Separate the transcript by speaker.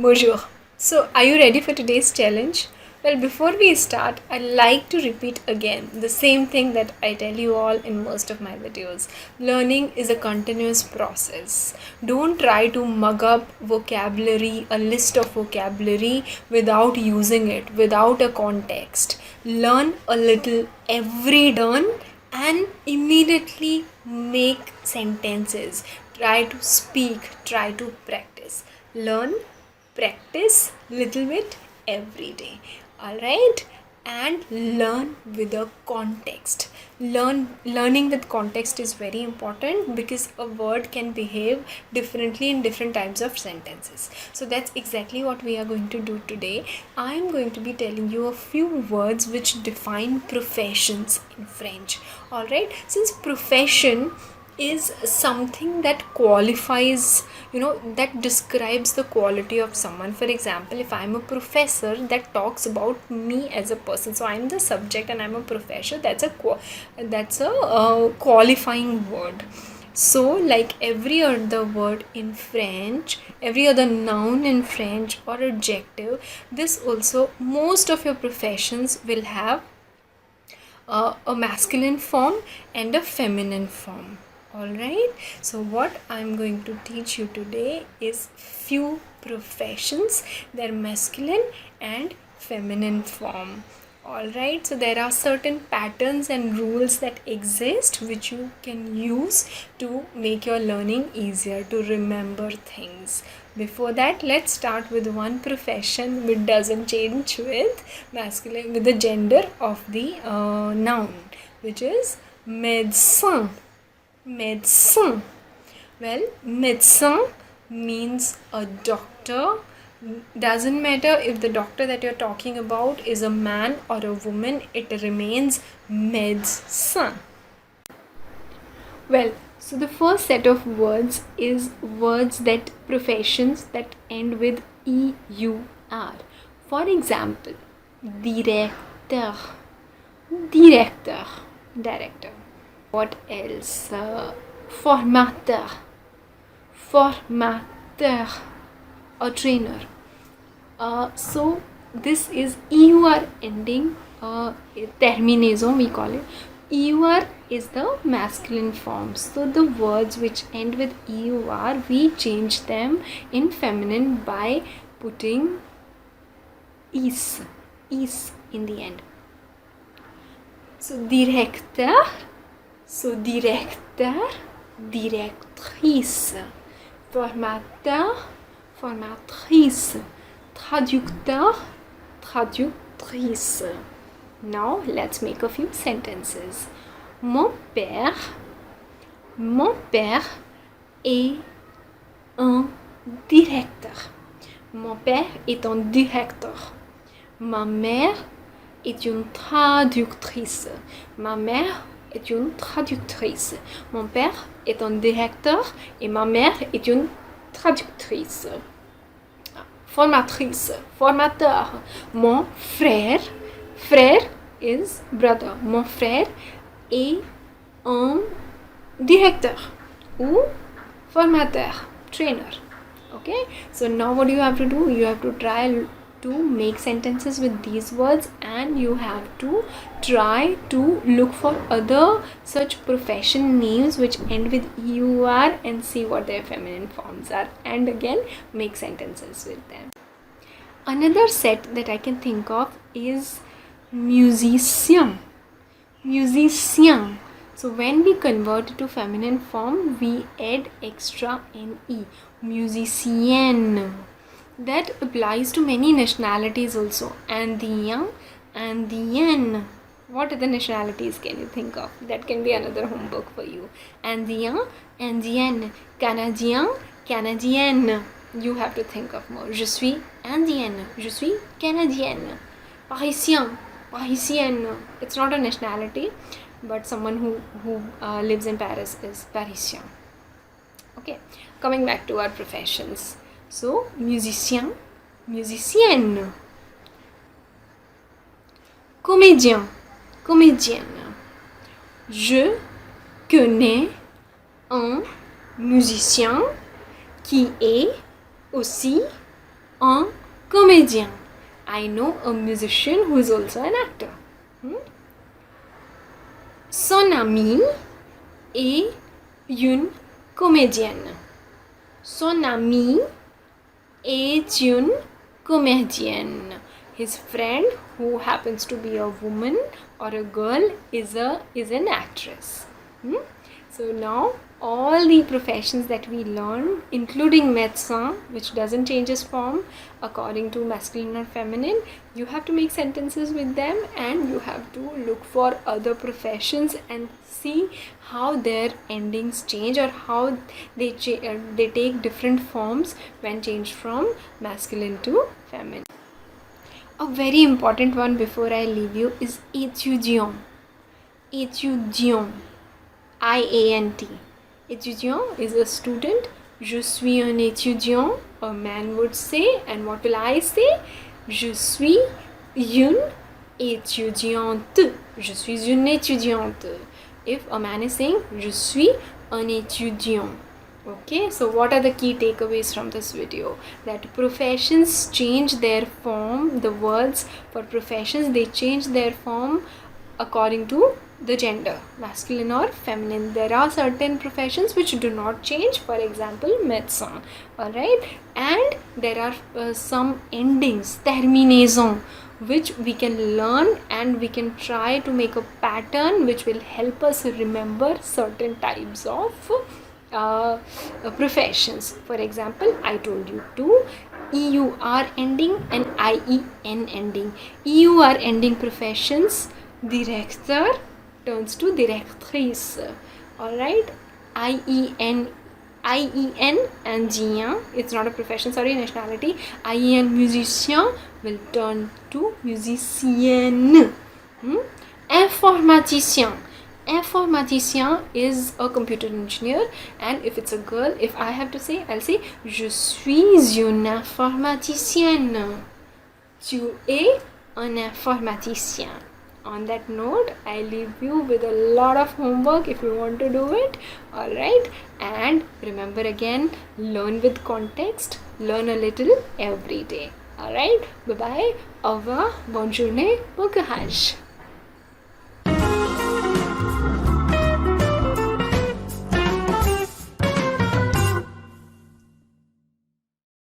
Speaker 1: Bonjour. So, are you ready for today's challenge? Well, before we start, I like to repeat again the same thing that I tell you all in most of my videos. Learning is a continuous process. Don't try to mug up vocabulary, a list of vocabulary without using it, without a context. Learn a little every turn and immediately make sentences. Try to speak, try to practice. Learn, practice little bit every day. All right, and learn with a context. Learning with context is very important because a word can behave differently in different types of sentences. So that's exactly what we are going to do today. I am going to be telling you a few words which define professions in French. All right, since profession is something that qualifies, that describes the quality of someone. For example, if I'm a professor, that talks about me as a person. So I'm the subject and I'm a professor. That's a qualifying word. So like every other word in French, every other noun in French or adjective, this also, most of your professions will have a masculine form and a feminine form. Alright, so what I'm going to teach you today is few professions, their masculine and feminine form. Alright, so there are certain patterns and rules that exist which you can use to make your learning easier, to remember things. Before that, let's start with one profession which doesn't change with masculine, with the gender of the noun, which is médecin. Médecin. Well, médecin means a doctor. Doesn't matter if the doctor that you're talking about is a man or a woman, it remains médecin. Well, so the first set of words is professions that end with EUR. For example, directeur, directeur, director. What else? Formateur, formateur, a trainer. So this is EUR ending, terminaison we call it. EUR is the masculine form. So the words which end with EUR, we change them in feminine by putting is in the end. So directeur, directrice, formateur, formatrice, traducteur, traductrice. Now let's make a few sentences. Mon père est un directeur. Mon père est un directeur. Ma mère est une traductrice. Ma mère est une traductrice. Mon père est un directeur et ma mère est une traductrice. Formatrice, formateur. Mon frère is brother. Mon frère est un directeur ou formateur, trainer. Okay, so now what do you have to do? You have to try to make sentences with these words, and you have to try to look for other such profession names which end with EUR and see what their feminine forms are, and again make sentences with them. Another set that I can think of is musicien. Musicien. So when we convert it to feminine form, we add extra NE. Musicienne. That applies to many nationalities also. Indien, indienne. What other nationalities can you think of? That can be another homework for you. Indien, indienne. Canadien, canadienne. You have to think of more. Je suis indienne. Je suis canadienne. Parisien, parisienne. It's not a nationality, but someone who lives in Paris is Parisien. Okay, coming back to our professions. So, musicien, musicienne. Comédien, comédienne. Je connais un musicien qui est aussi un comédien. I know a musician who is also an actor. Son ami est une comédienne. Son ami est une comédienne. His friend, who happens to be a woman or a girl, is an actress. So now all the professions that we learn, including médecin, which doesn't change its form according to masculine or feminine, you have to make sentences with them, and you have to look for other professions and see how their endings change, or how they take different forms when changed from masculine to feminine. A very important one before I leave you is étudiant. Étudiant. IANT. Étudiant is a student. Je suis un étudiant, a man would say. And what will I say? Je suis une étudiante. Je suis une étudiante. If a man is saying, je suis un étudiant. Okay, so what are the key takeaways from this video? That professions change their form. The words for professions, they change their form according to the gender, masculine or feminine. There are certain professions which do not change, for example médecin, alright, and there are some endings, terminaison, which we can learn, and we can try to make a pattern which will help us remember certain types of professions. For example, I told you two EUR ending and IEN ending. EUR ending professions, director turns to directrice. Alright, IEN and GN, it's not a profession, sorry, nationality. IEN musicien will turn to musicienne. Informaticien. Informaticien is a computer engineer, and if it's a girl, if I have to say, I'll say je suis une informaticienne. Tu es un informaticien. On that note, I leave you with a lot of homework if you want to do it. Alright, and remember again, learn with context, learn a little every day. Alright, bye bye, au revoir, bonne journée, bon courage.